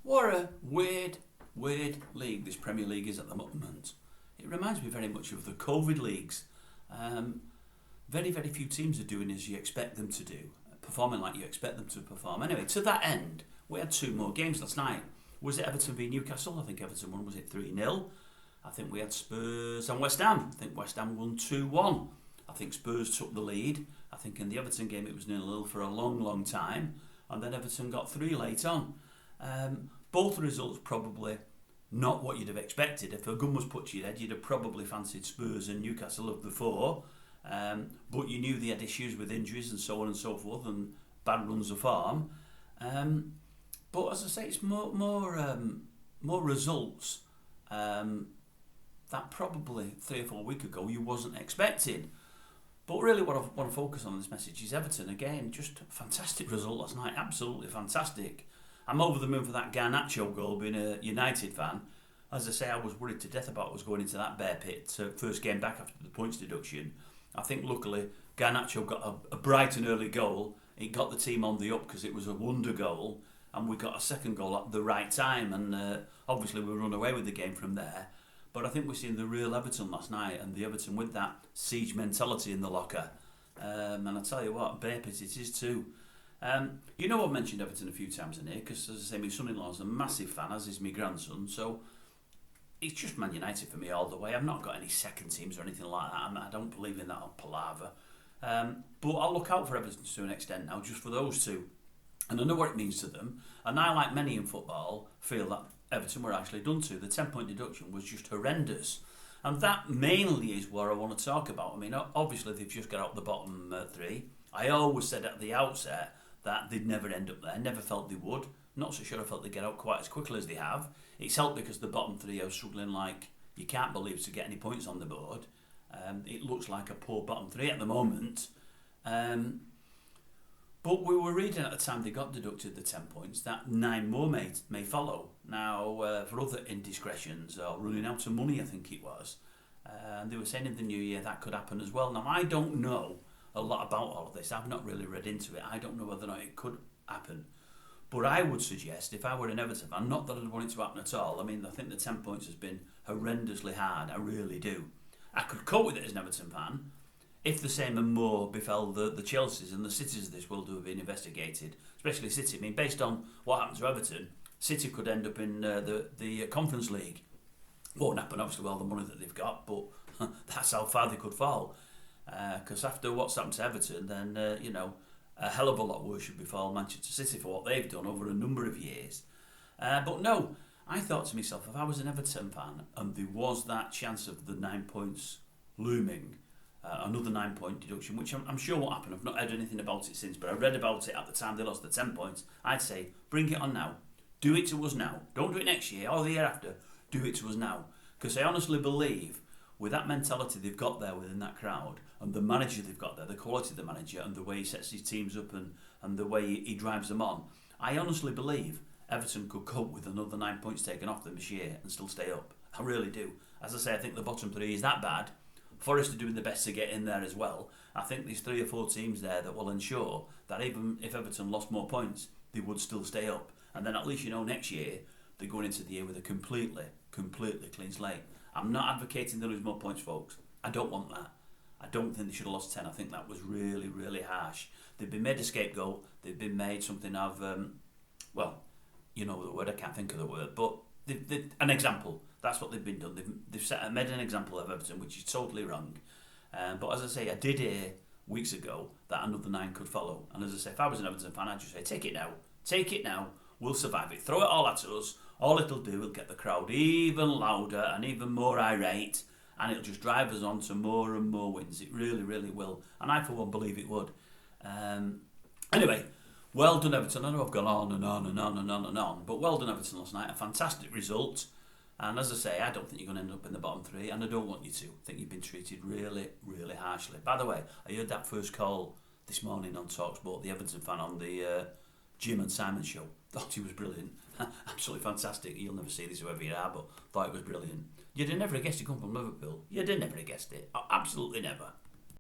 What a weird league this Premier League is at the moment. It reminds me very much of the COVID leagues. Very few teams are doing as you expect them to do, performing like you expect them to perform. Anyway, to that end, we had two more games last night. Was it Everton v Newcastle? I think Everton won. Was it 3-0? I think we had Spurs and West Ham. I think West Ham won 2-1. I think Spurs took the lead. I think in the Everton game it was 0-0 for a long time. And then Everton got 3 late on. Both results probably not what you'd have expected. If a gun was put to your head, you'd have probably fancied Spurs and Newcastle of the 4. But you knew they had issues with injuries and so on and so forth and bad runs of form. But as I say, it's more results that probably 3 or 4 weeks ago you wasn't expecting. But really what I want to focus on in this message is Everton. Again, just a fantastic result last night. Absolutely fantastic. I'm over the moon for that Garnacho goal, being a United fan. As I say, I was worried to death about us going into that bear pit first game back after the points deduction. I think luckily Garnacho got a bright and early goal. It got the team on the up because it was a wonder goal, and we got a second goal at the right time, and obviously we run away with the game from there. But I think we're seeing the real Everton last night, and the Everton with that siege mentality in the locker. And I tell you what, bear pit it is too. You know, I've mentioned Everton a few times in here because, as I say, my son-in-law's a massive fan, as is my grandson. So it's just Man United for me all the way. I've not got any second teams or anything like that. I don't believe in that palaver. But I'll look out for Everton to an extent now, just for those two. And I know what it means to them. And I, like many in football, feel that Everton were actually done to. The 10-point deduction was just horrendous. And that mainly is what I want to talk about. I mean, obviously they've just got out the bottom 3. I always said at the outset that they'd never end up there. Never felt they would. Not so sure I felt they'd get out quite as quickly as they have. It's helped because the bottom 3 are struggling like you can't believe to get any points on the board. It looks like a poor bottom 3 at the moment. But we were reading at the time they got deducted the 10 points that 9 more may follow. Now, for other indiscretions or running out of money, I think it was. And they were saying in the new year that could happen as well. Now, I don't know a lot about all of this. I've not really read into it. I don't know whether or not it could happen. But I would suggest, if I were an Everton fan, not that I'd want it to happen at all. I mean, I think the 10 points has been horrendously hard. I really do. I could cope with it as an Everton fan if the same and more befell the Chelseas and the Cities of this world who have been investigated, especially City. I mean, based on what happened to Everton, City could end up in the Conference League. Won't happen, obviously, with all the money that they've got, but that's how far they could fall. Because after what's happened to Everton, then, a hell of a lot worse should befall Manchester City for what they've done over a number of years. But no, I thought to myself, if I was an Everton fan and there was that chance of the 9 points looming, another 9-point deduction, which I'm sure won't happen. I've not heard anything about it since, but I read about it at the time they lost the 10 points. I'd say, bring it on now. Do it to us now. Don't do it next year or the year after. Do it to us now. Because I honestly believe, with that mentality they've got there within that crowd, and the manager they've got there, the quality of the manager, and the way he sets his teams up and the way he drives them on, I honestly believe Everton could cope with another 9 points taken off them this year and still stay up. I really do. As I say, I think the bottom 3 is that bad. Forest are doing the best to get in there as well. I think there's 3 or 4 teams there that will ensure that even if Everton lost more points, they would still stay up. And then at least next year, they're going into the year with a completely clean slate. I'm not advocating they lose more points, folks. I don't want that. I don't think they should have lost 10. I think that was really harsh. They've been made a scapegoat. They've been made something of, you know the word, I can't think of the word, but an example. That's what they've been done. They've made an example of Everton, which is totally wrong. But as I say, I did hear weeks ago that another 9 could follow. And as I say, if I was an Everton fan, I'd just say, take it now. Take it now. We'll survive it. Throw it all at us. All it'll do will get the crowd even louder and even more irate. And it'll just drive us on to more and more wins. It really will. And I, for one, believe it would. Anyway, well done, Everton. I know I've gone on and on. But well done, Everton, last night. A fantastic result. And as I say, I don't think you're going to end up in the bottom 3, and I don't want you to. I think you've been treated really harshly. By the way, I heard that first call this morning on TalkSport, the Everton fan on the Jim and Simon show. Thought he was brilliant. Absolutely fantastic. You'll never see this whoever you are, but thought it was brilliant. You'd have never guessed he'd come from Liverpool. You'd have never guessed it. Absolutely never.